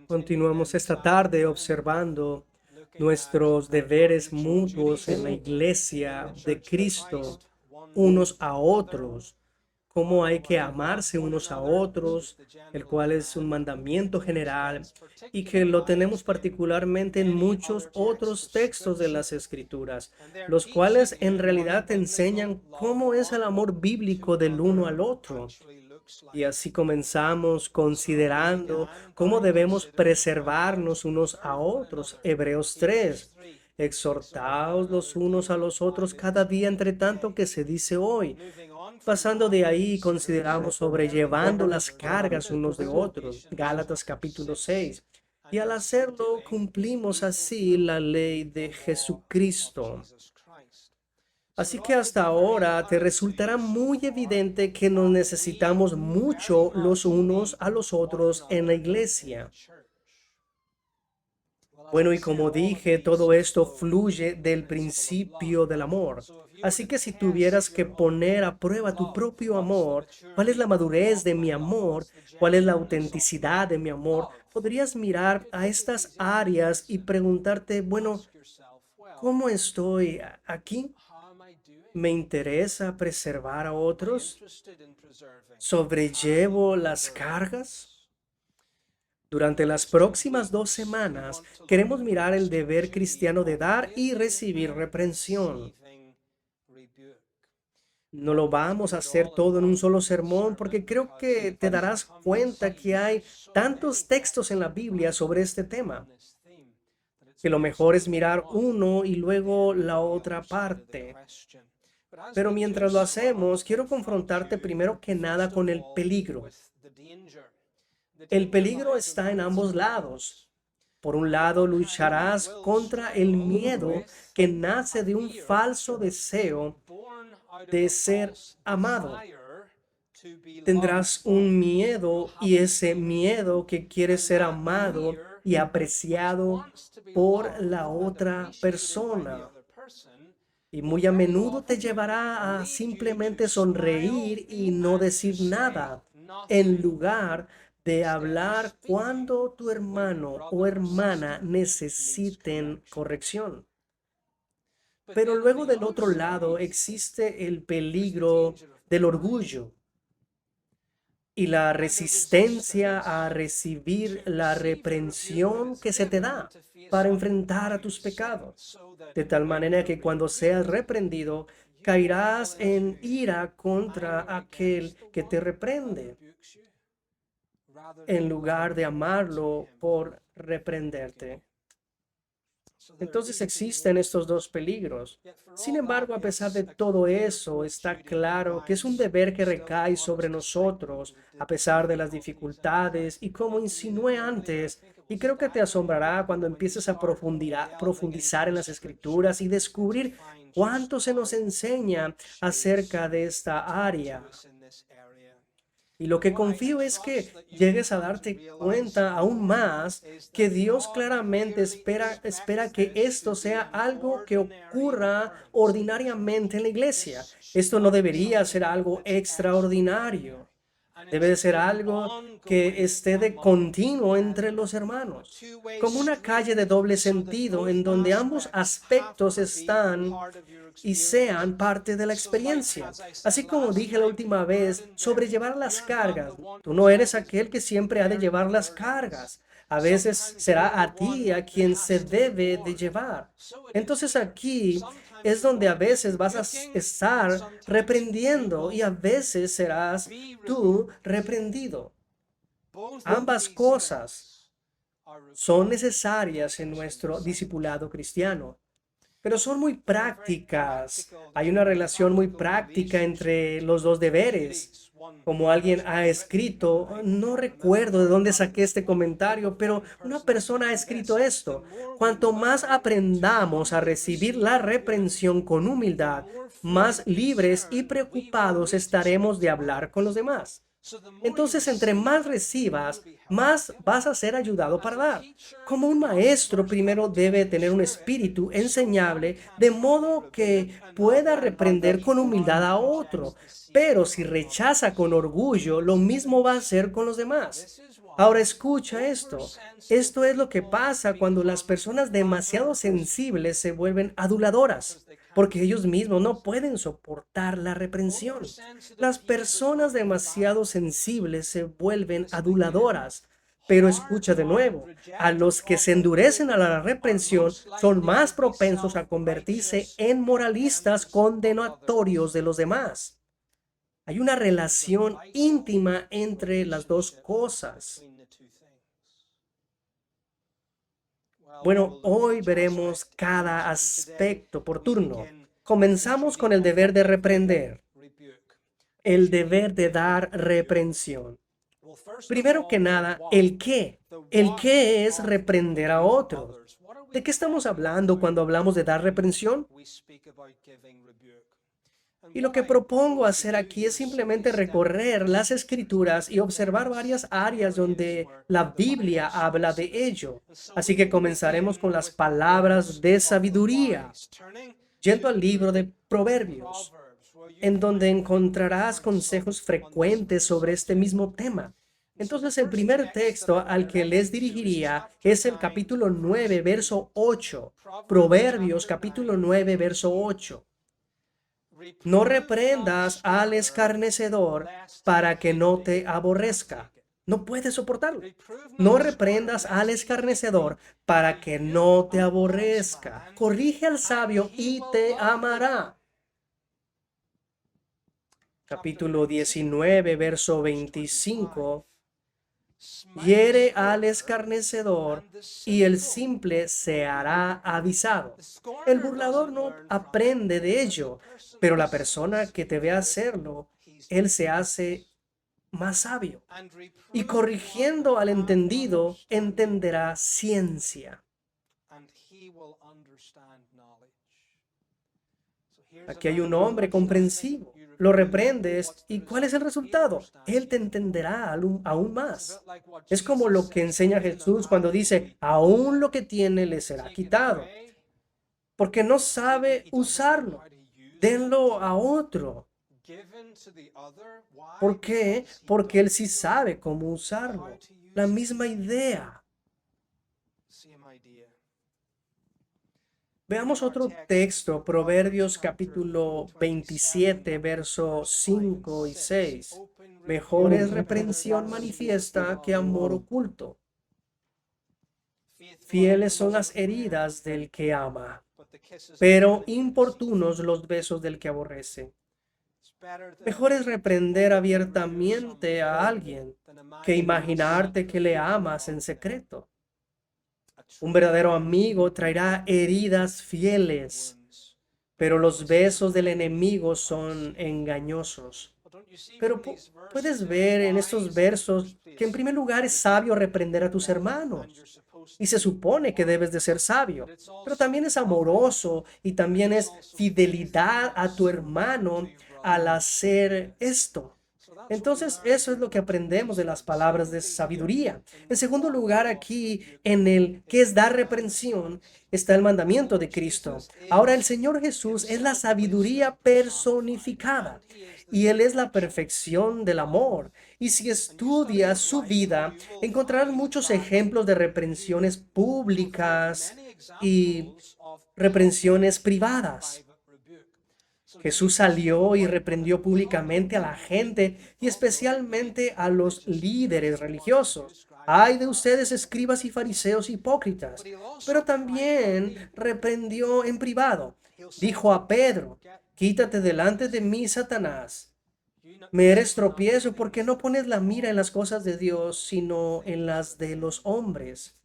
Continuamos esta tarde observando nuestros deberes mutuos en la iglesia de Cristo, unos a otros, cómo hay que amarse unos a otros, el cual es un mandamiento general y que lo tenemos particularmente en muchos otros textos de las Escrituras, los cuales en realidad te enseñan cómo es el amor bíblico del uno al otro. Y así comenzamos considerando cómo debemos preservarnos unos a otros. Hebreos 3. Exhortaos los unos a los otros cada día entre tanto que se dice hoy. Pasando de ahí, consideramos sobrellevando las cargas unos de otros. Gálatas capítulo 6. Y al hacerlo, cumplimos así la ley de Jesucristo. Así que hasta ahora te resultará muy evidente que nos necesitamos mucho los unos a los otros en la iglesia. Bueno, y como dije, todo esto fluye del principio del amor. Así que si tuvieras que poner a prueba tu propio amor, ¿cuál es la madurez de mi amor? ¿Cuál es la autenticidad de mi amor? Podrías mirar a estas áreas y preguntarte, bueno, ¿cómo estoy aquí? ¿Me interesa preservar a otros? ¿Sobrellevo las cargas? Durante las próximas 2 semanas queremos mirar el deber cristiano de dar y recibir reprensión. No lo vamos a hacer todo en un solo sermón porque creo que te darás cuenta que hay tantos textos en la Biblia sobre este tema, que lo mejor es mirar uno y luego la otra parte. Pero mientras lo hacemos, quiero confrontarte primero que nada con el peligro. El peligro está en ambos lados. Por un lado, lucharás contra el miedo que nace de un falso deseo de ser amado. Tendrás un miedo y ese miedo que quiere ser amado y apreciado por la otra persona. Y muy a menudo te llevará a simplemente sonreír y no decir nada, en lugar de hablar cuando tu hermano o hermana necesiten corrección. Pero luego del otro lado existe el peligro del orgullo y la resistencia a recibir la reprensión que se te da para enfrentar a tus pecados. De tal manera que cuando seas reprendido, caerás en ira contra aquel que te reprende, en lugar de amarlo por reprenderte. Entonces existen estos dos peligros. Sin embargo, a pesar de todo eso, está claro que es un deber que recae sobre nosotros, a pesar de las dificultades, y como insinué antes, y creo que te asombrará cuando empieces a profundizar en las escrituras y descubrir cuánto se nos enseña acerca de esta área. Y lo que confío es que llegues a darte cuenta aún más que Dios claramente espera que esto sea algo que ocurra ordinariamente en la iglesia. Esto no debería ser algo extraordinario. Debe de ser algo que esté de continuo entre los hermanos, como una calle de doble sentido en donde ambos aspectos están y sean parte de la experiencia. Así como dije la última vez, sobrellevar las cargas. Tú no eres aquel que siempre ha de llevar las cargas. A veces será a ti a quien se debe de llevar. Entonces aquí es donde a veces vas a estar reprendiendo y a veces serás tú reprendido. Ambas cosas son necesarias en nuestro discipulado cristiano, pero son muy prácticas. Hay una relación muy práctica entre los dos deberes. Como alguien ha escrito, no recuerdo de dónde saqué este comentario, pero una persona ha escrito esto: cuanto más aprendamos a recibir la reprensión con humildad, más libres y preocupados estaremos de hablar con los demás. Entonces, entre más recibas, más vas a ser ayudado para dar. Como un maestro, primero debe tener un espíritu enseñable, de modo que pueda reprender con humildad a otro. Pero si rechaza con orgullo, lo mismo va a hacer con los demás. Ahora escucha esto. Esto es lo que pasa cuando las personas demasiado sensibles se vuelven aduladoras, porque ellos mismos no pueden soportar la reprensión. Las personas demasiado sensibles se vuelven aduladoras. Pero escucha de nuevo, a los que se endurecen a la reprensión son más propensos a convertirse en moralistas condenatorios de los demás. Hay una relación íntima entre las dos cosas. Bueno, hoy veremos cada aspecto por turno. Comenzamos con el deber de reprender, el deber de dar reprensión. Primero que nada, el qué. El qué es reprender a otros. ¿De qué estamos hablando cuando hablamos de dar reprensión? Y lo que propongo hacer aquí es simplemente recorrer las escrituras y observar varias áreas donde la Biblia habla de ello. Así que comenzaremos con las palabras de sabiduría, yendo al libro de Proverbios, en donde encontrarás consejos frecuentes sobre este mismo tema. Entonces, el primer texto al que les dirigiría es el capítulo 9, verso 8. Proverbios, capítulo 9, verso 8. No reprendas al escarnecedor para que no te aborrezca. No puedes soportarlo. No reprendas al escarnecedor para que no te aborrezca. Corrige al sabio y te amará. Capítulo 19, verso 25. Hiere al escarnecedor y el simple se hará avisado. El burlador no aprende de ello, pero la persona que te ve hacerlo, él se hace más sabio. Y corrigiendo al entendido, entenderá ciencia. Aquí hay un hombre comprensivo. Lo reprendes y ¿cuál es el resultado? Él te entenderá aún más. Es como lo que enseña Jesús cuando dice, aún lo que tiene le será quitado, porque no sabe usarlo. Denlo a otro. ¿Por qué? Porque él sí sabe cómo usarlo. La misma idea. Veamos otro texto, Proverbios capítulo 27, versos 5 y 6. Mejor es reprensión manifiesta que amor oculto. Fieles son las heridas del que ama, pero importunos los besos del que aborrece. Mejor es reprender abiertamente a alguien que imaginarte que le amas en secreto. Un verdadero amigo traerá heridas fieles, pero los besos del enemigo son engañosos. Pero puedes ver en estos versos que en primer lugar es sabio reprender a tus hermanos. Y se supone que debes de ser sabio, pero también es amoroso y también es fidelidad a tu hermano al hacer esto. Entonces, eso es lo que aprendemos de las palabras de sabiduría. En segundo lugar, aquí en el que es dar reprensión, está el mandamiento de Cristo. Ahora, el Señor Jesús es la sabiduría personificada y Él es la perfección del amor. Y si estudias su vida, encontrarás muchos ejemplos de reprensiones públicas y reprensiones privadas. Jesús salió y reprendió públicamente a la gente y especialmente a los líderes religiosos. Ay de ustedes, escribas y fariseos hipócritas. Pero también reprendió en privado. Dijo a Pedro, quítate delante de mí, Satanás. Me eres tropiezo porque no pones la mira en las cosas de Dios, sino en las de los hombres.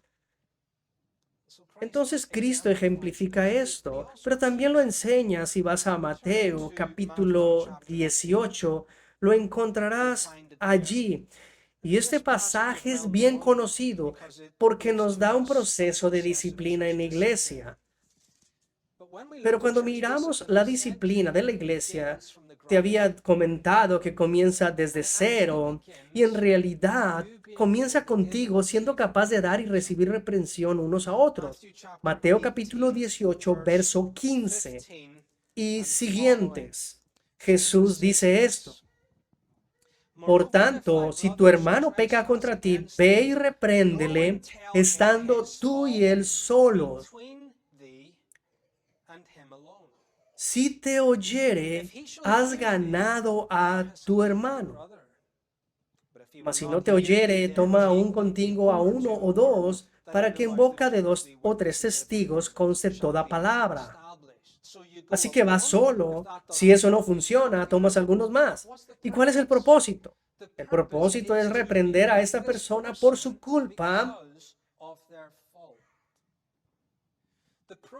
Entonces Cristo ejemplifica esto, pero también lo enseña si vas a Mateo capítulo 18, lo encontrarás allí. Y este pasaje es bien conocido porque nos da un proceso de disciplina en la iglesia. Pero cuando miramos la disciplina de la iglesia, te había comentado que comienza desde cero y en realidad comienza contigo siendo capaz de dar y recibir reprensión unos a otros. Mateo capítulo 18, verso 15 y siguientes. Jesús dice esto. Por tanto, si tu hermano peca contra ti, ve y repréndele, estando tú y él solos. Si te oyere, has ganado a tu hermano. Mas si no te oyere, toma aún contigo a uno o dos, para que en boca de dos o tres testigos conste toda palabra. Así que vas solo. Si eso no funciona, tomas algunos más. ¿Y cuál es el propósito? El propósito es reprender a esta persona por su culpa.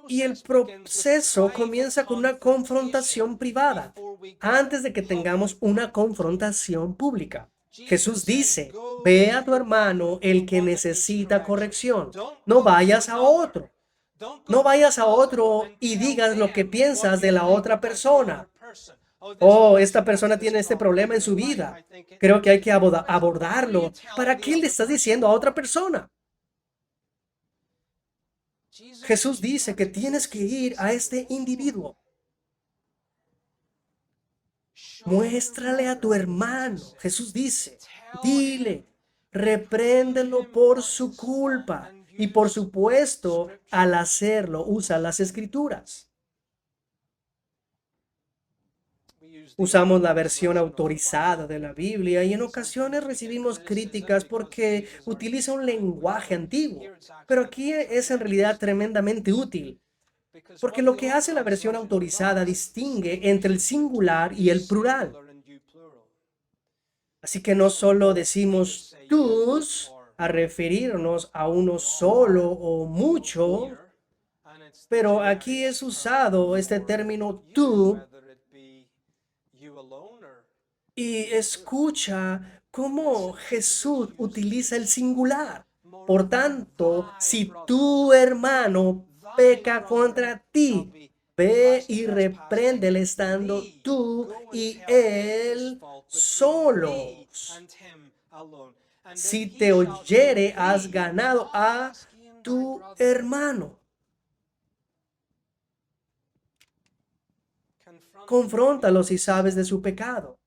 Y el proceso comienza con una confrontación privada, antes de que tengamos una confrontación pública. Jesús dice, ve a tu hermano el que necesita corrección. No vayas a otro. No vayas a otro y digas lo que piensas de la otra persona. Oh, esta persona tiene este problema en su vida. Creo que hay que abordarlo. ¿Para qué le estás diciendo a otra persona? Jesús dice que tienes que ir a este individuo. Muéstrale a tu hermano. Jesús dice, dile, repréndelo por su culpa. Y por supuesto, al hacerlo, usa las escrituras. Usamos la versión autorizada de la Biblia y en ocasiones recibimos críticas porque utiliza un lenguaje antiguo. Pero aquí es en realidad tremendamente útil, porque lo que hace la versión autorizada distingue entre el singular y el plural. Así que no solo decimos tus a referirnos a uno solo o mucho, pero aquí es usado este término tú y escucha cómo Jesús utiliza el singular. Por tanto, si tu hermano peca contra ti, ve y repréndele estando tú y él solos. Si te oyere, has ganado a tu hermano. Confróntalo si sabes de su pecado.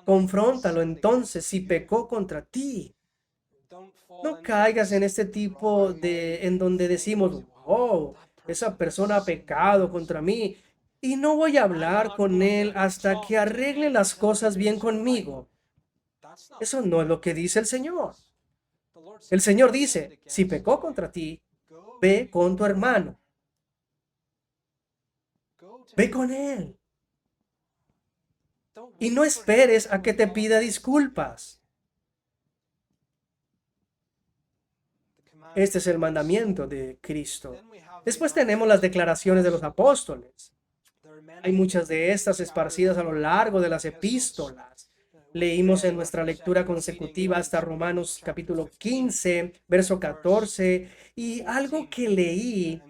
Confróntalo entonces si pecó contra ti. No caigas en este tipo en donde decimos, oh, esa persona ha pecado contra mí y no voy a hablar con él hasta que arregle las cosas bien conmigo. Eso no es lo que dice el Señor. El Señor dice, si pecó contra ti, ve con tu hermano. Ve con él. Y no esperes a que te pida disculpas. Este es el mandamiento de Cristo. Después tenemos las declaraciones de los apóstoles. Hay muchas de estas esparcidas a lo largo de las epístolas. Leímos en nuestra lectura consecutiva hasta Romanos capítulo 15, verso 14, y algo que leí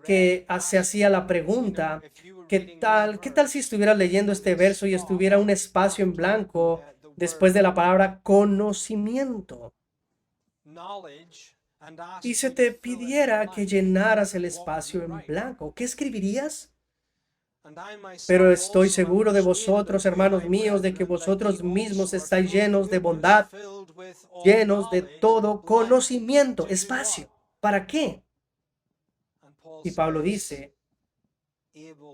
que se hacía la pregunta, ¿qué tal si estuvieras leyendo este verso y estuviera un espacio en blanco después de la palabra conocimiento? Y se te pidiera que llenaras el espacio en blanco, ¿qué escribirías? Pero estoy seguro de vosotros, hermanos míos, de que vosotros mismos estáis llenos de bondad, llenos de todo conocimiento. Espacio. ¿Para qué? Y Pablo dice,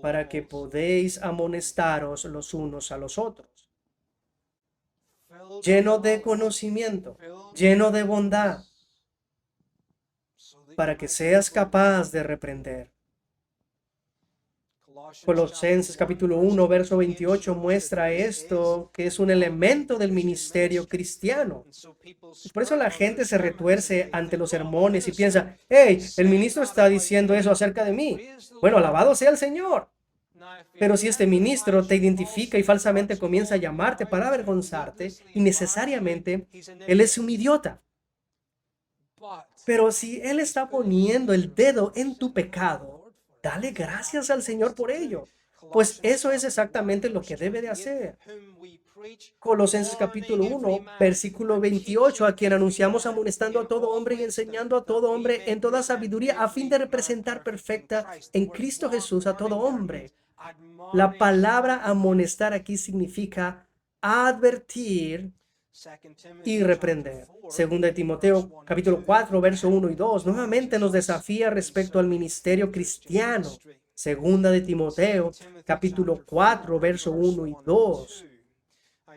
para que podéis amonestaros los unos a los otros. Lleno de conocimiento, lleno de bondad, para que seas capaz de reprender. Colosenses capítulo 1, verso 28 muestra esto, que es un elemento del ministerio cristiano. Por eso la gente se retuerce ante los sermones y piensa, hey, el ministro está diciendo eso acerca de mí. Bueno, alabado sea el Señor. Pero si este ministro te identifica y falsamente comienza a llamarte para avergonzarte, innecesariamente, él es un idiota. Pero si él está poniendo el dedo en tu pecado, dale gracias al Señor por ello, pues eso es exactamente lo que debe de hacer. Colosenses capítulo 1, versículo 28, a quien anunciamos amonestando a todo hombre y enseñando a todo hombre en toda sabiduría, a fin de representar perfecta en Cristo Jesús a todo hombre. La palabra amonestar aquí significa advertir y reprender. Segunda de Timoteo, capítulo 4, verso 1 y 2, nuevamente nos desafía respecto al ministerio cristiano. Segunda de Timoteo, capítulo 4, verso 1 y 2.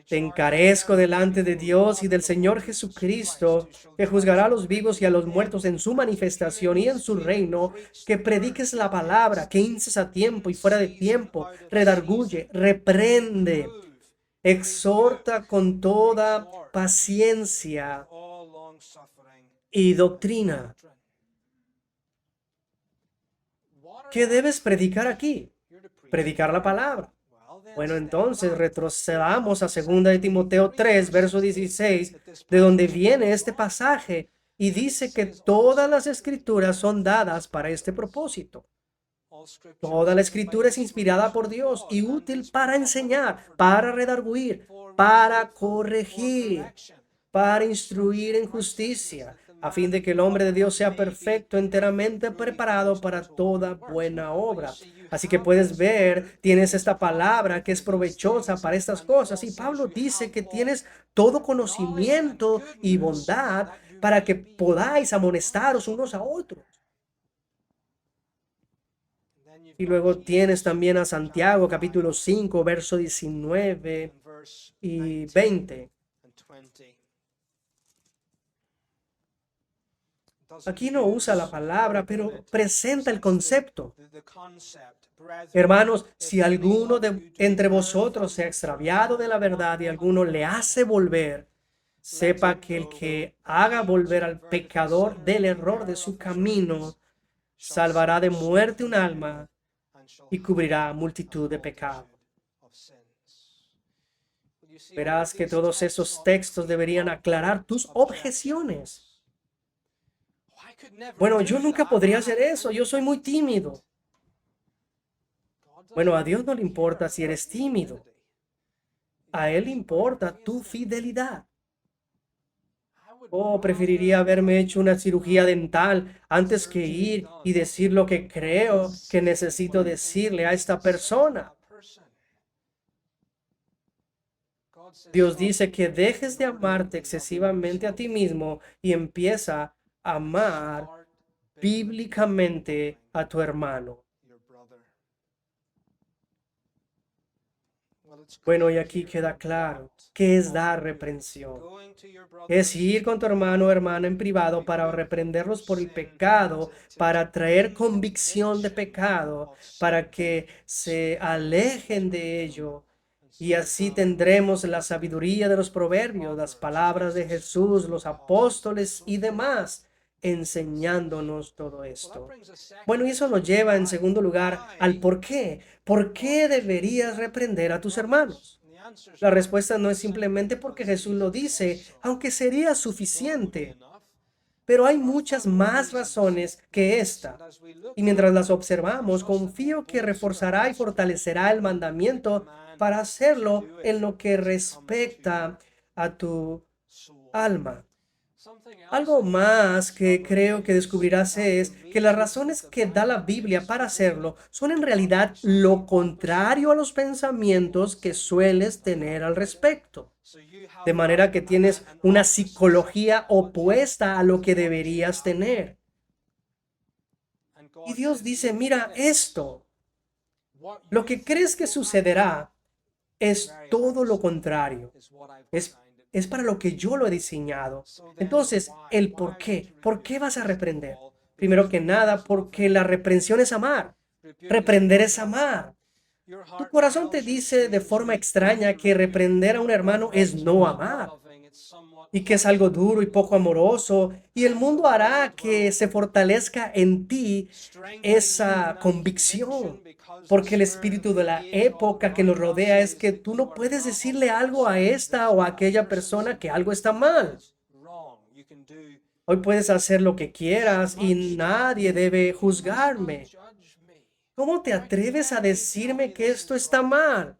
Te encarezco delante de Dios y del Señor Jesucristo, que juzgará a los vivos y a los muertos en su manifestación y en su reino, que prediques la palabra, que inces a tiempo y fuera de tiempo, redarguye, reprende, exhorta con toda paciencia y doctrina. ¿Qué debes predicar aquí? Predicar la palabra. Bueno, entonces retrocedamos a 2 de Timoteo 3, verso 16, de donde viene este pasaje y dice que todas las escrituras son dadas para este propósito. Toda la escritura es inspirada por Dios y útil para enseñar, para redarguir, para corregir, para instruir en justicia, a fin de que el hombre de Dios sea perfecto, enteramente preparado para toda buena obra. Así que puedes ver, tienes esta palabra que es provechosa para estas cosas. Y Pablo dice que tienes todo conocimiento y bondad para que podáis amonestaros unos a otros. Y luego tienes también a Santiago, capítulo 5, verso 19 y 20. Aquí no usa la palabra, pero presenta el concepto. Hermanos, si alguno de entre vosotros se ha extraviado de la verdad y alguno le hace volver, sepa que el que haga volver al pecador del error de su camino, salvará de muerte un alma y cubrirá multitud de pecados. Verás que todos esos textos deberían aclarar tus objeciones. Bueno, yo nunca podría hacer eso, yo soy muy tímido. Bueno, a Dios no le importa si eres tímido. A Él le importa tu fidelidad. Oh, preferiría haberme hecho una cirugía dental antes que ir y decir lo que creo que necesito decirle a esta persona. Dios dice que dejes de amarte excesivamente a ti mismo y empieza a amar bíblicamente a tu hermano. Bueno, y aquí queda claro qué es dar reprensión. Es ir con tu hermano o hermana en privado para reprenderlos por el pecado, para traer convicción de pecado, para que se alejen de ello. Y así tendremos la sabiduría de los proverbios, las palabras de Jesús, los apóstoles y demás, enseñándonos todo esto. Bueno, y eso nos lleva en segundo lugar al por qué. ¿Por qué deberías reprender a tus hermanos? La respuesta no es simplemente porque Jesús lo dice, aunque sería suficiente. Pero hay muchas más razones que esta. Y mientras las observamos, confío que reforzará y fortalecerá el mandamiento para hacerlo en lo que respecta a tu alma. Algo más que creo que descubrirás es que las razones que da la Biblia para hacerlo son en realidad lo contrario a los pensamientos que sueles tener al respecto. De manera que tienes una psicología opuesta a lo que deberías tener. Y Dios dice, mira esto, lo que crees que sucederá es todo lo contrario. Es para lo que yo lo he diseñado. Entonces, el por qué. ¿Por qué vas a reprender? Primero que nada, porque la reprensión es amar. Reprender es amar. Tu corazón te dice de forma extraña que reprender a un hermano es no amar y que es algo duro y poco amoroso, y el mundo hará que se fortalezca en ti esa convicción, porque el espíritu de la época que nos rodea es que tú no puedes decirle algo a esta o a aquella persona que algo está mal. Hoy puedes hacer lo que quieras y nadie debe juzgarme. ¿Cómo te atreves a decirme que esto está mal?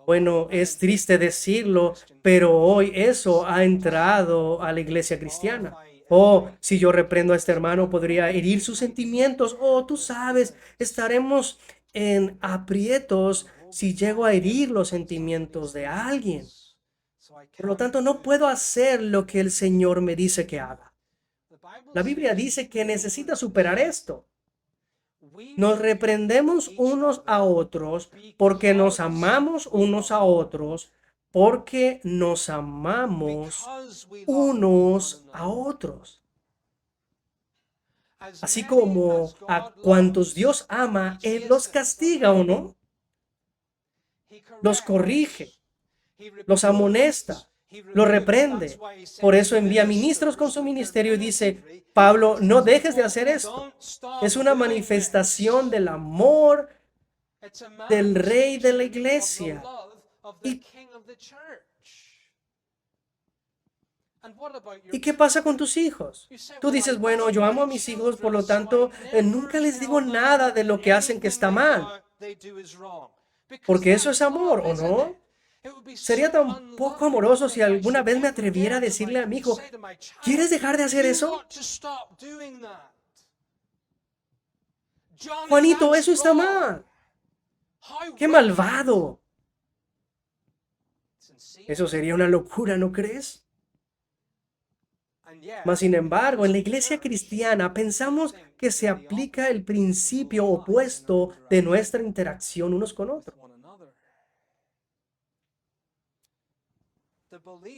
Bueno, es triste decirlo, pero hoy eso ha entrado a la iglesia cristiana. Oh, si yo reprendo a este hermano, podría herir sus sentimientos. Oh, tú sabes, estaremos en aprietos si llego a herir los sentimientos de alguien. Por lo tanto, no puedo hacer lo que el Señor me dice que haga. La Biblia dice que necesita superar esto. Nos reprendemos unos a otros porque nos amamos unos a otros, porque nos amamos unos a otros. Así como a cuantos Dios ama, Él los castiga, ¿o no? Los corrige, los amonesta, los reprende. Por eso envía ministros con su ministerio y dice, Pablo, no dejes de hacer esto. Es una manifestación del amor del rey de la iglesia. ¿Y qué pasa con tus hijos? Tú dices, bueno, yo amo a mis hijos, por lo tanto, nunca les digo nada de lo que hacen que está mal. Porque eso es amor, ¿o no? Sería tan poco amoroso si alguna vez me atreviera a decirle a mi hijo, ¿quieres dejar de hacer eso? Juanito, eso está mal. ¡Qué malvado! Eso sería una locura, ¿no crees? Mas, sin embargo, en la iglesia cristiana pensamos que se aplica el principio opuesto de nuestra interacción unos con otros.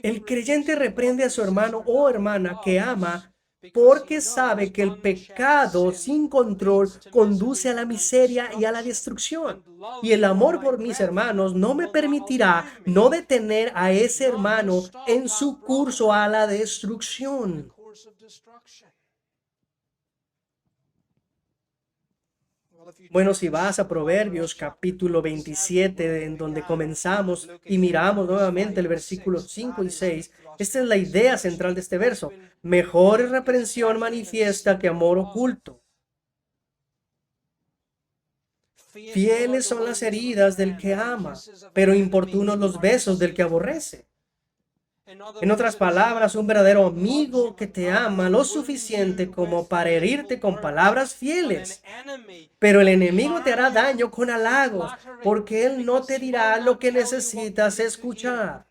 El creyente reprende a su hermano o hermana que ama porque sabe que el pecado sin control conduce a la miseria y a la destrucción. Y el amor por mis hermanos no me permitirá no detener a ese hermano en su curso a la destrucción. Bueno, si vas a Proverbios capítulo 27, en donde comenzamos y miramos nuevamente el versículo 5 y 6, esta es la idea central de este verso. Mejor es reprensión manifiesta que amor oculto. Fieles son las heridas del que ama, pero importunos los besos del que aborrece. En otras palabras, un verdadero amigo que te ama lo suficiente como para herirte con palabras fieles. Pero el enemigo te hará daño con halagos, porque él no te dirá lo que necesitas escuchar.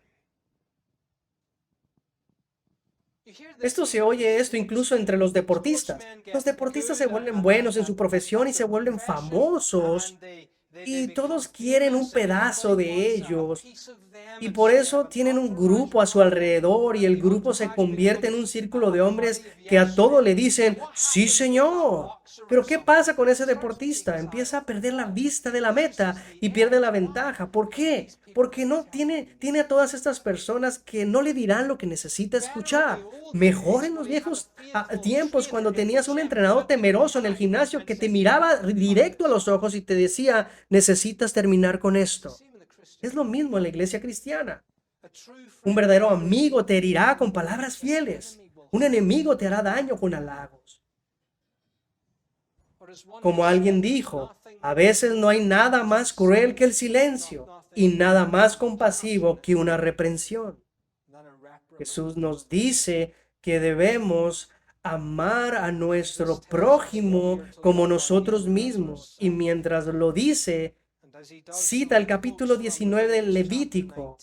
Esto incluso entre los deportistas. Los deportistas se vuelven buenos en su profesión y se vuelven famosos. Y todos quieren un pedazo de ellos. Y por eso tienen un grupo a su alrededor y el grupo se convierte en un círculo de hombres que a todo le dicen, sí, señor. Pero ¿qué pasa con ese deportista? Empieza a perder la vista de la meta y pierde la ventaja. ¿Por qué? Porque no tiene a todas estas personas que no le dirán lo que necesita escuchar. Mejor en los viejos tiempos, cuando tenías un entrenador temeroso en el gimnasio que te miraba directo a los ojos y te decía, necesitas terminar con esto. Es lo mismo en la iglesia cristiana. Un verdadero amigo te herirá con palabras fieles. Un enemigo te hará daño con halagos. Como alguien dijo, a veces no hay nada más cruel que el silencio y nada más compasivo que una reprensión. Jesús nos dice que debemos amar a nuestro prójimo como nosotros mismos. Y mientras lo dice, cita el capítulo 19 del Levítico.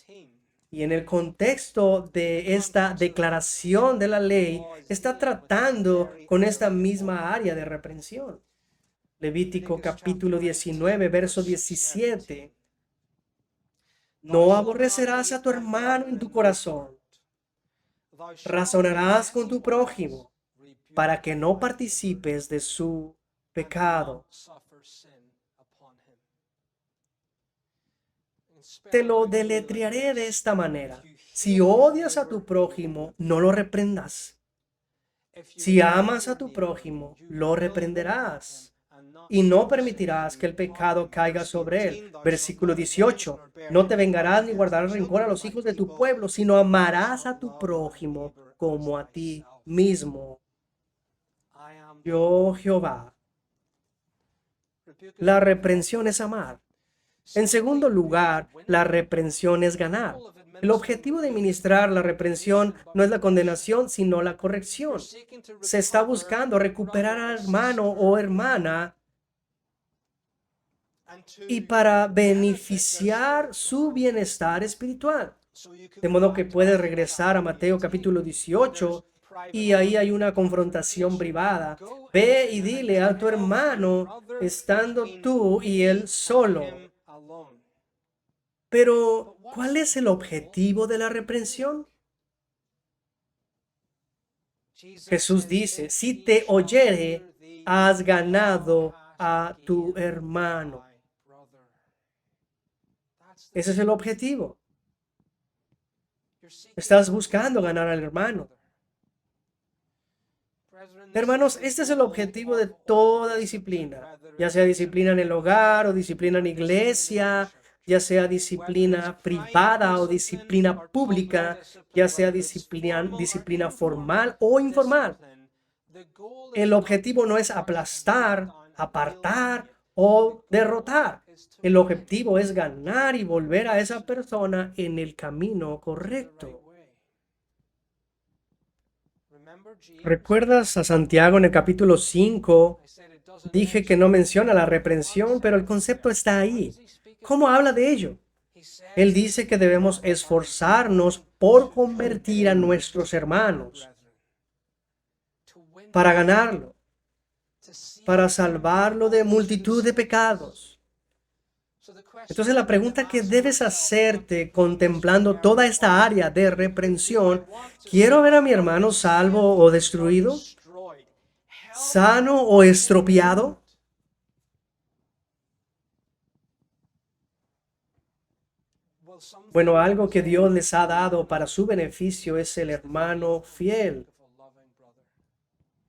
Y en el contexto de esta declaración de la ley, está tratando con esta misma área de reprensión. Levítico capítulo 19, verso 17. No aborrecerás a tu hermano en tu corazón. Razonarás con tu prójimo para que no participes de su pecado. Te lo deletrearé de esta manera. Si odias a tu prójimo, no lo reprendas. Si amas a tu prójimo, lo reprenderás. Y no permitirás que el pecado caiga sobre él. Versículo 18. No te vengarás ni guardarás rencor a los hijos de tu pueblo, sino amarás a tu prójimo como a ti mismo. Yo, Jehová. La reprensión es amar. En segundo lugar, la reprensión es ganar. El objetivo de ministrar la reprensión no es la condenación, sino la corrección. Se está buscando recuperar al hermano o hermana y para beneficiar su bienestar espiritual. De modo que puedes regresar a Mateo capítulo 18 y ahí hay una confrontación privada. Ve y dile a tu hermano, estando tú y él solo. Pero, ¿cuál es el objetivo de la reprensión? Jesús dice, si te oyere, has ganado a tu hermano. Ese es el objetivo. Estás buscando ganar al hermano. Hermanos, este es el objetivo de toda disciplina, ya sea disciplina en el hogar o disciplina en iglesia, ya sea disciplina privada o disciplina pública, ya sea disciplina formal o informal. El objetivo no es aplastar, apartar o derrotar. El objetivo es ganar y volver a esa persona en el camino correcto. ¿Recuerdas a Santiago en el capítulo 5? Dije que no menciona la reprensión, pero el concepto está ahí. ¿Cómo habla de ello? Él dice que debemos esforzarnos por convertir a nuestros hermanos, para ganarlo, para salvarlo de multitud de pecados. Entonces la pregunta que debes hacerte contemplando toda esta área de reprensión, ¿quiero ver a mi hermano salvo o destruido? ¿Sano o estropeado? Bueno, algo que Dios les ha dado para su beneficio es el hermano fiel,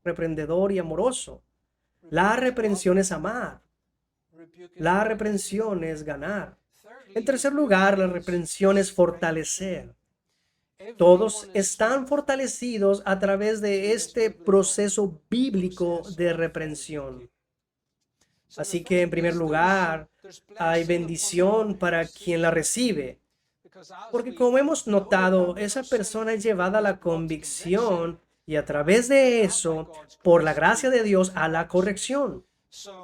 reprendedor y amoroso. La reprensión es amar. La reprensión es ganar. En tercer lugar, la reprensión es fortalecer. Todos están fortalecidos a través de este proceso bíblico de reprensión. Así que, en primer lugar, hay bendición para quien la recibe. Porque como hemos notado, esa persona es llevada a la convicción y a través de eso, por la gracia de Dios, a la corrección.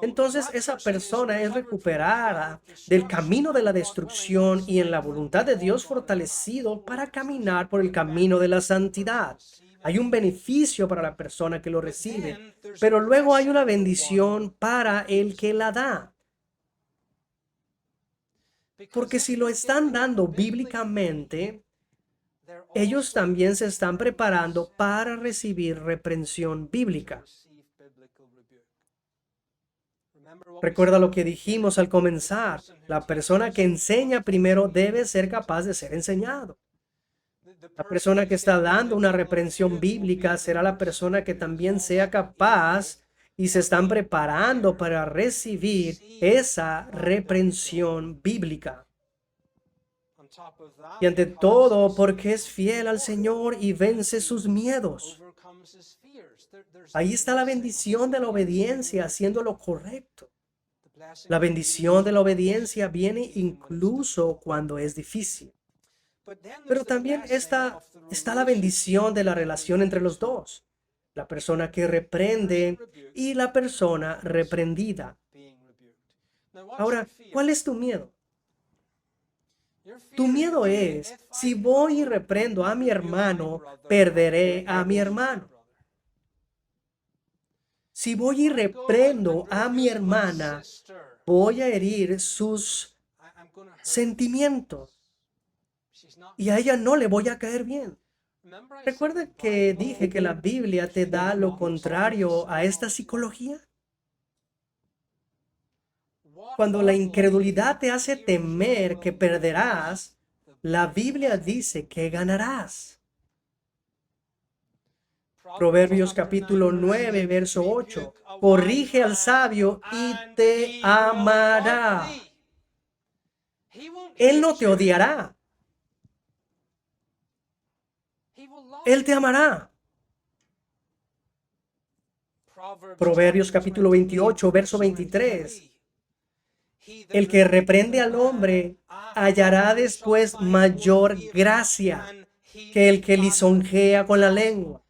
Entonces esa persona es recuperada del camino de la destrucción y en la voluntad de Dios fortalecido para caminar por el camino de la santidad. Hay un beneficio para la persona que lo recibe, pero luego hay una bendición para el que la da. Porque si lo están dando bíblicamente, ellos también se están preparando para recibir reprensión bíblica. Recuerda lo que dijimos al comenzar. La persona que enseña primero debe ser capaz de ser enseñado. La persona que está dando una reprensión bíblica será la persona que también sea capaz y se están preparando para recibir esa reprensión bíblica. Y ante todo, porque es fiel al Señor y vence sus miedos. Ahí está la bendición de la obediencia, haciendo lo correcto. La bendición de la obediencia viene incluso cuando es difícil. Pero también está la bendición de la relación entre los dos. La persona que reprende y la persona reprendida. Ahora, ¿cuál es tu miedo? Tu miedo es, si voy y reprendo a mi hermano, perderé a mi hermano. Si voy y reprendo a mi hermana, voy a herir sus sentimientos y a ella no le voy a caer bien. Recuerda que dije que la Biblia te da lo contrario a esta psicología. Cuando la incredulidad te hace temer que perderás, la Biblia dice que ganarás. Proverbios capítulo 9, verso 8. Corrige al sabio y te amará. Él no te odiará. Él te amará. Proverbios capítulo 28, verso 23. El que reprende al hombre hallará después mayor gracia que el que lisonjea con la lengua.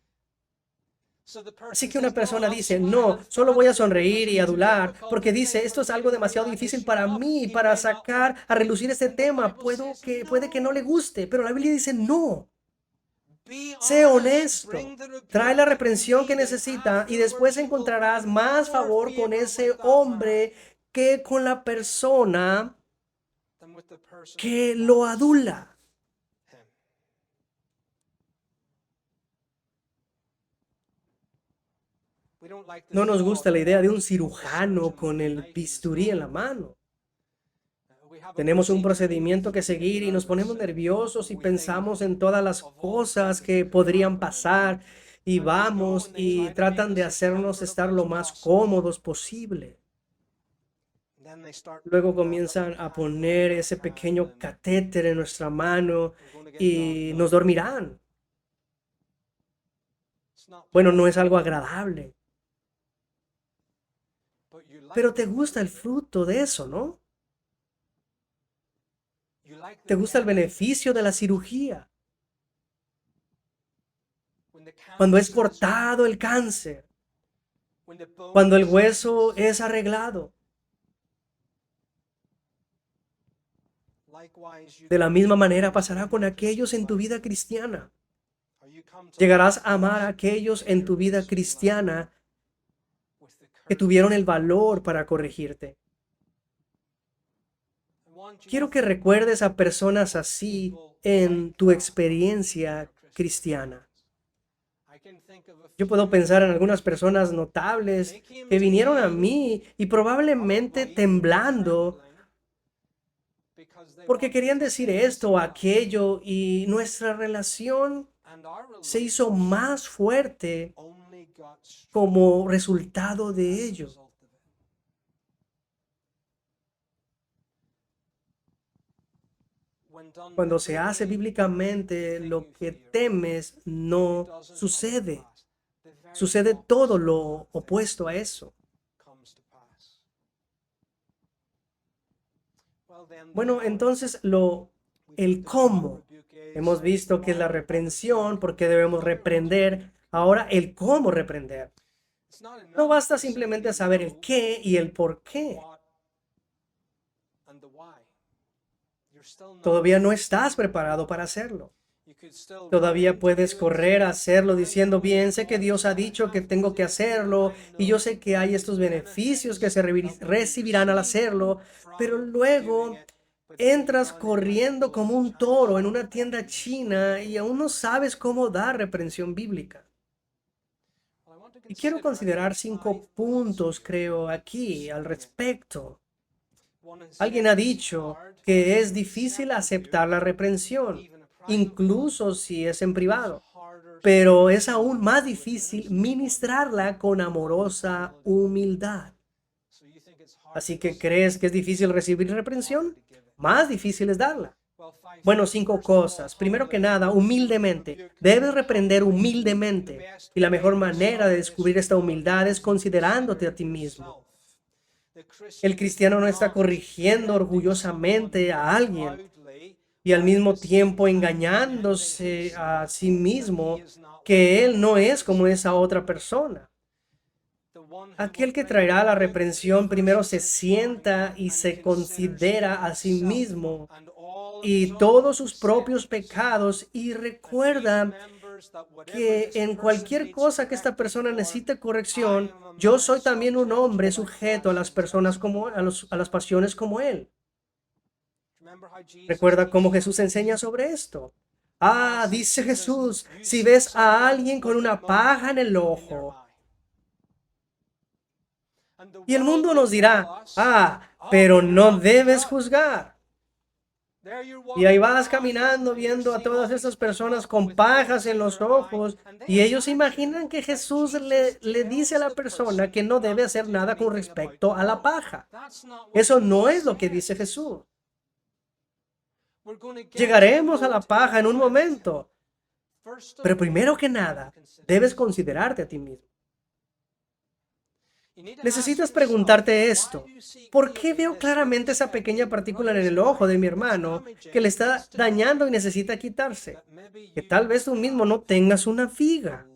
Así que una persona dice, no, solo voy a sonreír y adular, porque dice, esto es algo demasiado difícil para mí, para sacar a relucir este tema. Puede que no le guste, pero la Biblia dice, no, sé honesto, trae la reprensión que necesita y después encontrarás más favor con ese hombre que con la persona que lo adula. No nos gusta la idea de un cirujano con el bisturí en la mano. Tenemos un procedimiento que seguir y nos ponemos nerviosos y pensamos en todas las cosas que podrían pasar y vamos y tratan de hacernos estar lo más cómodos posible. Luego comienzan a poner ese pequeño catéter en nuestra mano y nos dormirán. Bueno, no es algo agradable, pero te gusta el fruto de eso, ¿no? Te gusta el beneficio de la cirugía. Cuando es cortado el cáncer, cuando el hueso es arreglado. De la misma manera pasará con aquellos en tu vida cristiana. Llegarás a amar a aquellos en tu vida cristiana que tuvieron el valor para corregirte. Quiero que recuerdes a personas así en tu experiencia cristiana. Yo puedo pensar en algunas personas notables que vinieron a mí y probablemente temblando porque querían decir esto o aquello y nuestra relación se hizo más fuerte como resultado de ello. Cuando se hace bíblicamente, lo que temes no sucede. Sucede todo lo opuesto a eso. Bueno, entonces el cómo. Hemos visto que es la reprensión, porque debemos reprender. Ahora el cómo reprender. No basta simplemente saber el qué y el por qué. Todavía no estás preparado para hacerlo. Todavía puedes correr a hacerlo diciendo, bien, sé que Dios ha dicho que tengo que hacerlo y yo sé que hay estos beneficios que se recibirán al hacerlo, pero luego entras corriendo como un toro en una tienda china y aún no sabes cómo dar reprensión bíblica. Y quiero considerar 5 puntos, creo, aquí al respecto. Alguien ha dicho que es difícil aceptar la reprensión, incluso si es en privado, pero es aún más difícil ministrarla con amorosa humildad. Así que, ¿crees que es difícil recibir reprensión? Más difícil es darla. Bueno, 5 cosas. Primero que nada, humildemente. Debes reprender humildemente. Y la mejor manera de descubrir esta humildad es considerándote a ti mismo. El cristiano no está corrigiendo orgullosamente a alguien y al mismo tiempo engañándose a sí mismo que él no es como esa otra persona. Aquel que traerá la reprensión primero se sienta y se considera a sí mismo y todos sus propios pecados y recuerda que en cualquier cosa que esta persona necesite corrección, yo soy también un hombre sujeto a las personas como a las pasiones como él. Recuerda cómo Jesús enseña sobre esto. Dice Jesús, si ves a alguien con una paja en el ojo, y el mundo nos dirá, pero no debes juzgar. Y ahí vas caminando viendo a todas estas personas con pajas en los ojos y ellos imaginan que Jesús le dice a la persona que no debe hacer nada con respecto a la paja. Eso no es lo que dice Jesús. Llegaremos a la paja en un momento, pero primero que nada, debes considerarte a ti mismo. Necesitas preguntarte esto. ¿Por qué veo claramente esa pequeña partícula en el ojo de mi hermano que le está dañando y necesita quitarse? Que tal vez tú mismo no tengas una viga.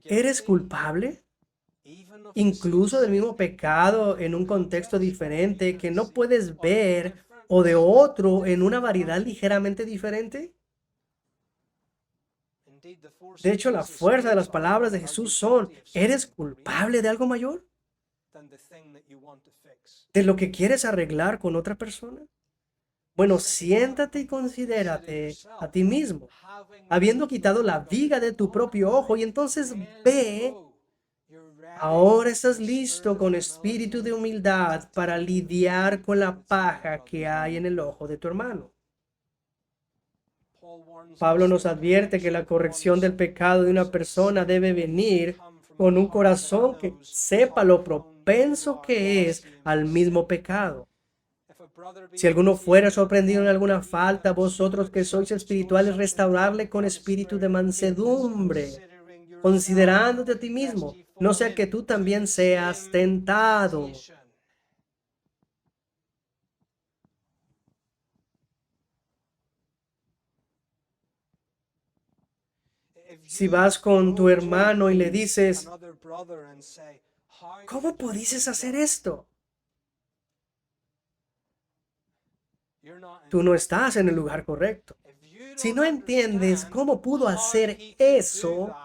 ¿Eres culpable? Incluso del mismo pecado en un contexto diferente que no puedes ver o de otro en una variedad ligeramente diferente. De hecho, la fuerza de las palabras de Jesús son, ¿eres culpable de algo mayor? ¿De lo que quieres arreglar con otra persona? Bueno, siéntate y considérate a ti mismo, habiendo quitado la viga de tu propio ojo, y entonces ve, ahora estás listo con espíritu de humildad para lidiar con la paja que hay en el ojo de tu hermano. Pablo nos advierte que la corrección del pecado de una persona debe venir con un corazón que sepa lo propenso que es al mismo pecado. Si alguno fuera sorprendido en alguna falta, vosotros que sois espirituales, restaurarle con espíritu de mansedumbre, considerándote a ti mismo, no sea que tú también seas tentado. Si vas con tu hermano y le dices, ¿cómo pudieses hacer esto? Tú no estás en el lugar correcto. Si no entiendes cómo pudo hacer eso,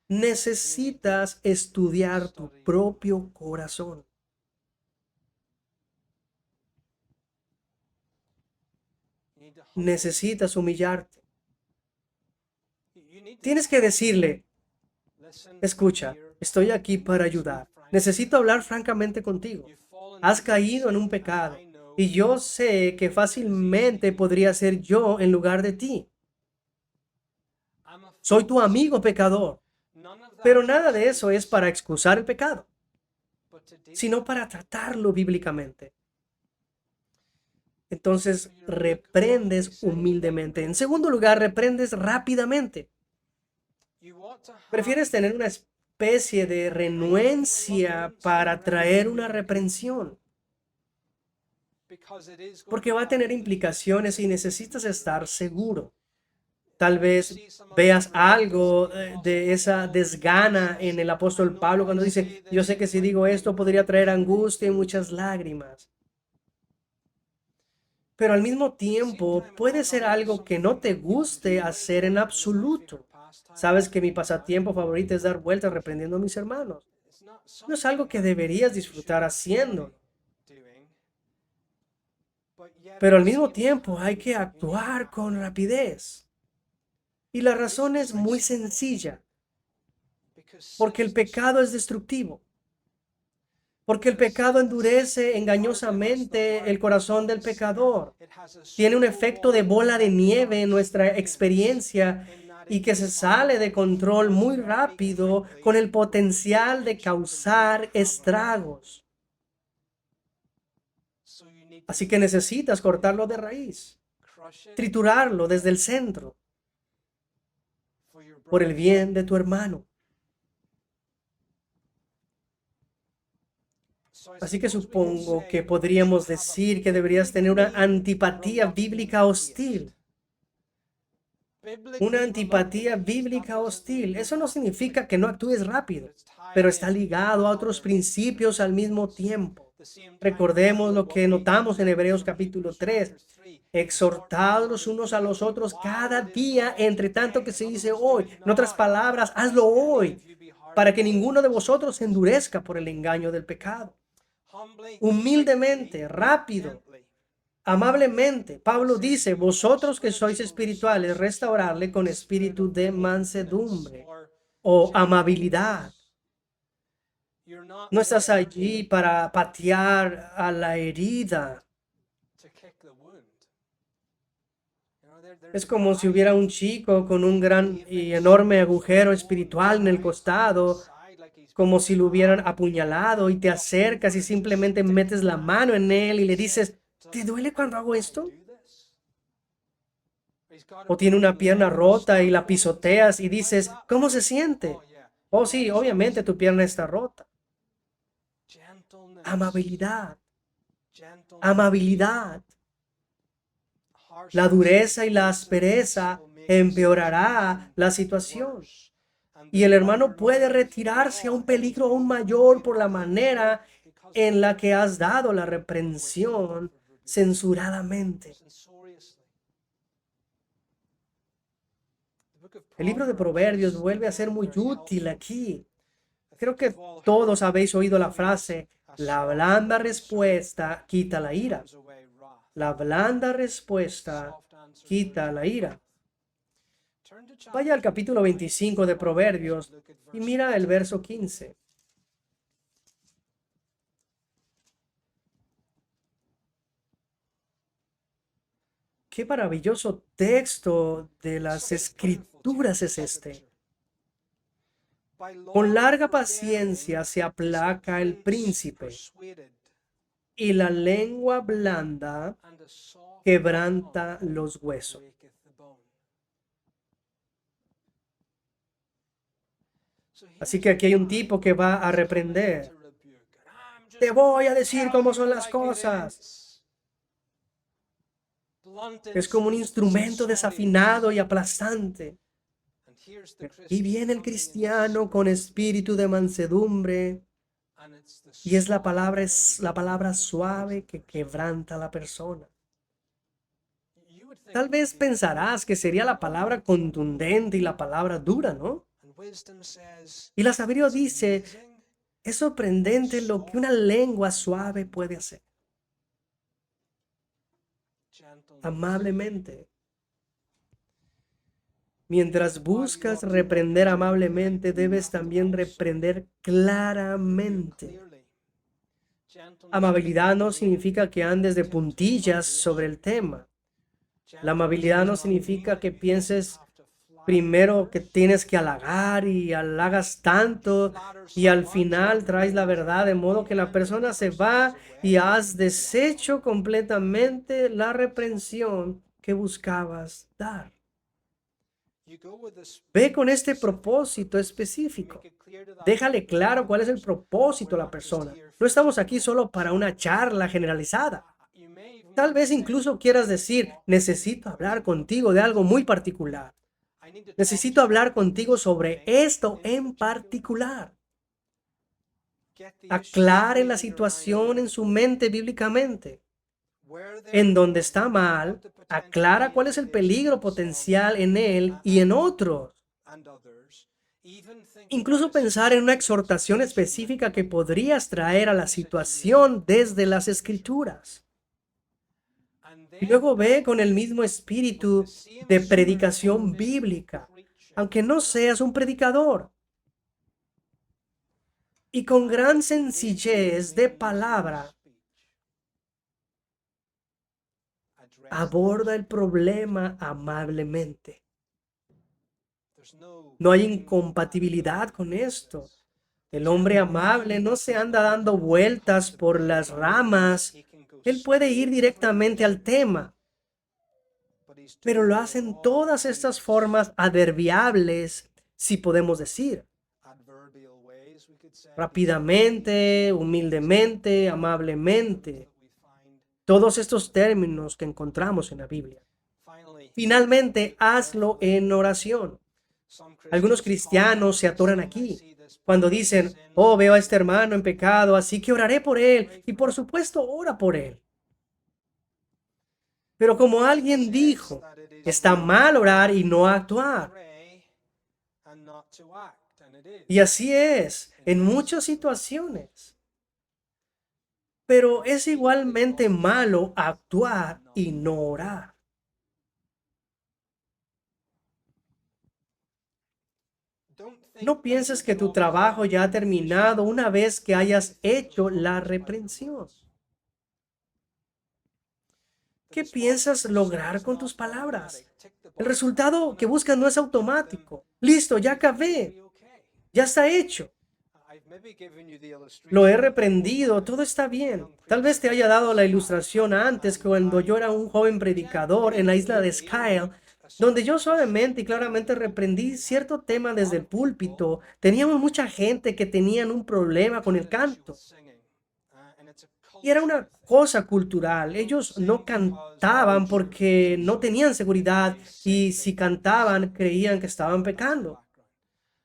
necesitas estudiar tu propio corazón. Necesitas humillarte. Tienes que decirle, escucha, estoy aquí para ayudar. Necesito hablar francamente contigo. Has caído en un pecado y yo sé que fácilmente podría ser yo en lugar de ti. Soy tu amigo pecador, pero nada de eso es para excusar el pecado, sino para tratarlo bíblicamente. Entonces, reprendes humildemente. En segundo lugar, reprendes rápidamente. Prefieres tener una especie de renuencia para traer una reprensión, porque va a tener implicaciones y necesitas estar seguro. Tal vez veas algo de esa desgana en el apóstol Pablo cuando dice, yo sé que si digo esto podría traer angustia y muchas lágrimas. Pero al mismo tiempo puede ser algo que no te guste hacer en absoluto. Sabes que mi pasatiempo favorito es dar vueltas reprendiendo a mis hermanos. No es algo que deberías disfrutar haciendo, pero al mismo tiempo hay que actuar con rapidez. Y la razón es muy sencilla, porque el pecado es destructivo. Porque el pecado endurece engañosamente el corazón del pecador. Tiene un efecto de bola de nieve en nuestra experiencia y que se sale de control muy rápido con el potencial de causar estragos. Así que necesitas cortarlo de raíz, triturarlo desde el centro, por el bien de tu hermano. Así que supongo que podríamos decir que deberías tener una antipatía bíblica hostil. Una antipatía bíblica hostil. Eso no significa que no actúes rápido, pero está ligado a otros principios al mismo tiempo. Recordemos lo que notamos en Hebreos capítulo 3. Exhortados los unos a los otros cada día, entre tanto que se dice hoy. En otras palabras, hazlo hoy, para que ninguno de vosotros se endurezca por el engaño del pecado. Humildemente, rápido, amablemente. Pablo dice, vosotros que sois espirituales, restaurarle con espíritu de mansedumbre o amabilidad. No estás allí para patear a la herida. Es como si hubiera un chico con un gran y enorme agujero espiritual en el costado, como si lo hubieran apuñalado y te acercas y simplemente metes la mano en él y le dices, ¿te duele cuando hago esto? O tiene una pierna rota y la pisoteas y dices, ¿cómo se siente? Oh, sí, obviamente tu pierna está rota. Amabilidad, amabilidad. La dureza y la aspereza empeorará la situación. Y el hermano puede retirarse a un peligro aún mayor por la manera en la que has dado la reprensión censuradamente. El libro de Proverbios vuelve a ser muy útil aquí. Creo que todos habéis oído la frase, la blanda respuesta quita la ira. La blanda respuesta quita la ira. Vaya al capítulo 25 de Proverbios y mira el verso 15. Qué maravilloso texto de las Escrituras es este. Con larga paciencia se aplaca el príncipe, y la lengua blanda quebranta los huesos. Así que aquí hay un tipo que va a reprender. Te voy a decir cómo son las cosas. Es como un instrumento desafinado y aplastante. Y viene el cristiano con espíritu de mansedumbre, y es la palabra suave que quebranta a la persona. Tal vez pensarás que sería la palabra contundente y la palabra dura, ¿no? Y la sabiduría dice, es sorprendente lo que una lengua suave puede hacer. Amablemente. Mientras buscas reprender amablemente, debes también reprender claramente. Amabilidad no significa que andes de puntillas sobre el tema. La amabilidad no significa que pienses primero que tienes que halagar y halagas tanto y al final traes la verdad de modo que la persona se va y has deshecho completamente la reprensión que buscabas dar. Ve con este propósito específico. Déjale claro cuál es el propósito a la persona. No estamos aquí solo para una charla generalizada. Tal vez incluso quieras decir, necesito hablar contigo de algo muy particular. Necesito hablar contigo sobre esto en particular. Aclare la situación en su mente bíblicamente. En donde está mal, aclara cuál es el peligro potencial en él y en otros. Incluso pensar en una exhortación específica que podrías traer a la situación desde las Escrituras. Y luego ve con el mismo espíritu de predicación bíblica, aunque no seas un predicador. Y con gran sencillez de palabra, aborda el problema amablemente. No hay incompatibilidad con esto. El hombre amable no se anda dando vueltas por las ramas. Él puede ir directamente al tema, pero lo hace en todas estas formas adverbiables, si podemos decir. Rápidamente, humildemente, amablemente. Todos estos términos que encontramos en la Biblia. Finalmente, hazlo en oración. Algunos cristianos se atoran aquí cuando dicen, oh, veo a este hermano en pecado, así que oraré por él. Y por supuesto, ora por él. Pero como alguien dijo, está mal orar y no actuar. Y así es en muchas situaciones. Pero es igualmente malo actuar y no orar. No pienses que tu trabajo ya ha terminado una vez que hayas hecho la reprensión. ¿Qué piensas lograr con tus palabras? El resultado que buscas no es automático. Listo, ya acabé. Ya está hecho. Lo he reprendido, todo está bien. Tal vez te haya dado la ilustración antes cuando yo era un joven predicador en la isla de Skye, donde yo suavemente y claramente reprendí cierto tema desde el púlpito. Teníamos mucha gente que tenían un problema con el canto. Y era una cosa cultural. Ellos no cantaban porque no tenían seguridad y si cantaban creían que estaban pecando.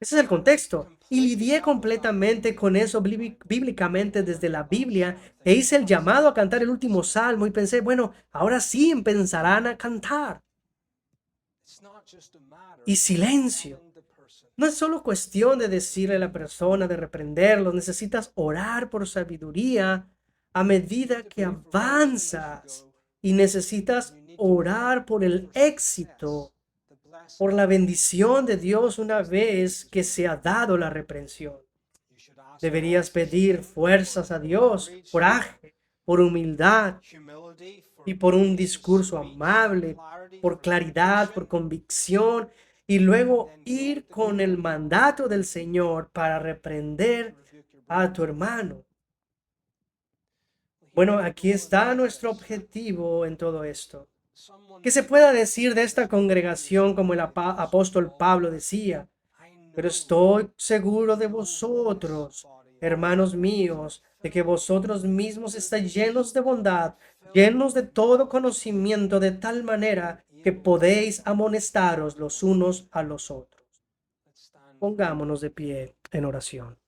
Ese es el contexto. Y lidié completamente con eso bíblicamente desde la Biblia e hice el llamado a cantar el último salmo y pensé, bueno, ahora sí empezarán a cantar. Y silencio. No es solo cuestión de decirle a la persona, de reprenderlo, necesitas orar por sabiduría a medida que avanzas y necesitas orar por el éxito, por la bendición de Dios una vez que se ha dado la reprensión. Deberías pedir fuerzas a Dios, coraje, por humildad y por un discurso amable, por claridad, por convicción, y luego ir con el mandato del Señor para reprender a tu hermano. Bueno, aquí está nuestro objetivo en todo esto. Que se pueda decir de esta congregación como el apóstol Pablo decía, pero estoy seguro de vosotros, hermanos míos, de que vosotros mismos estáis llenos de bondad, llenos de todo conocimiento, de tal manera que podéis amonestaros los unos a los otros. Pongámonos de pie en oración.